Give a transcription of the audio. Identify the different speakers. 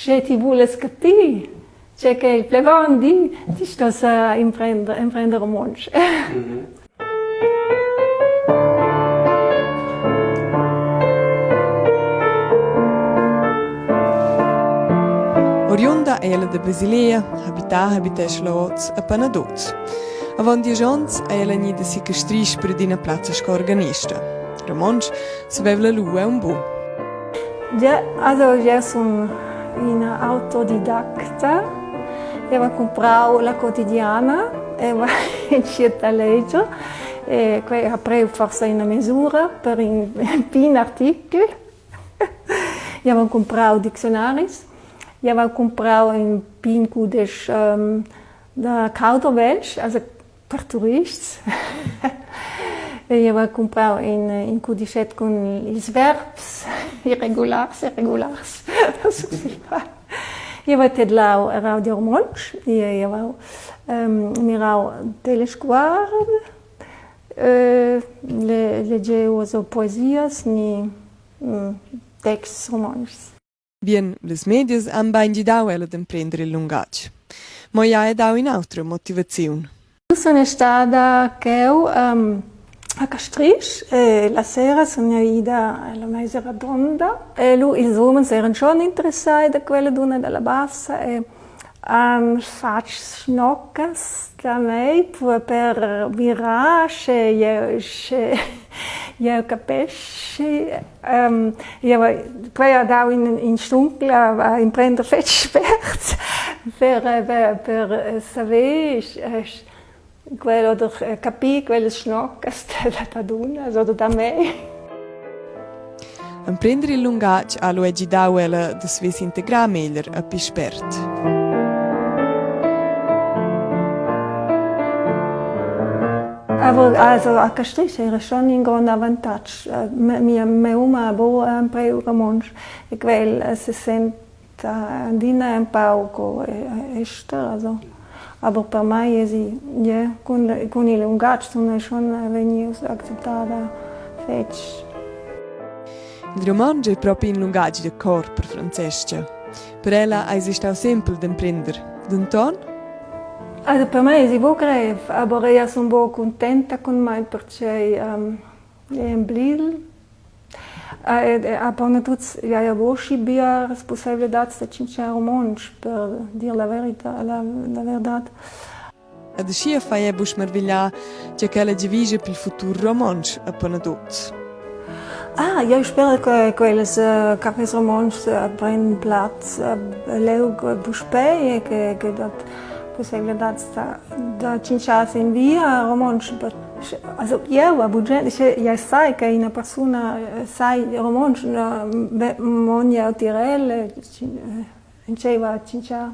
Speaker 1: se ti vuole capire, c'è che il plevondi ti sto a imprendere romanci.
Speaker 2: Oriunda è ella da Basilea, abita Schloz a Panadoz. Avon 10 ans è ella ni da si castrisce per una piazza organista. Romansch saveva la lua un bu.
Speaker 1: Ja, also io sono un'autodidacta. Io ho comprato la quotidiana e ho iniziato a leggere. E poi ho preso forse una misura per un pin articolo. Io ho comprato dizionari. Io ho comprato un pin da Kauderwelsch, also per turisti. Io ho comprato un codicetto con i verbs irregolars. Io ho tedlau Radio Romansch, io ho mirato telesguardo, leggevo poesias ni texti romansch.
Speaker 2: Bien, les medias han ben gidau ella d'imprendere il lungaggio. Ma ja è dau in altra motivazione.
Speaker 1: Sono stata a Castries e la sera sono andata alla mesa redonda e lui, i uomini erano schon interessati da quella donna della bassa e faccio snoccas da me per mirare io capisci poi andavo in stuncle a imprendere fettsperts per sapere quello da capire quello snoccas da donna oder da me.
Speaker 2: Imprendere il lungaggio ha lo agidau ella da svesi integrare meglio a più spert.
Speaker 1: Aber also a Castries era schon un grande vantaggio. Mia mamma ha impreso romansch e quel si sente andina un poco ester, also. Aber per me ja, con il lungaggio sono schon venuto accettata fetch.
Speaker 2: Il romanzo è proprio in lungaggio del corpo per Francesca. Per ella è stato sempre d'imprendere. D'un ton?
Speaker 1: Also per me è un greve, aber io sono un po' contenta con me perché è un blil. Aber natürlich, ja, wo schibia responsabilidade da cincha romansch, per dire la verità, la verdad.
Speaker 2: Ad ascia fa e busch merveglià che ella divise per il futuro romanzo a Panadoz.
Speaker 1: Ah, io spero che quelles cafés romansch prendano Platz, leug buspei e che dat possibilidade da cincha in via romansch. Also io, io sai che una persona sai romansch, monia o tirelle, diceva cincha.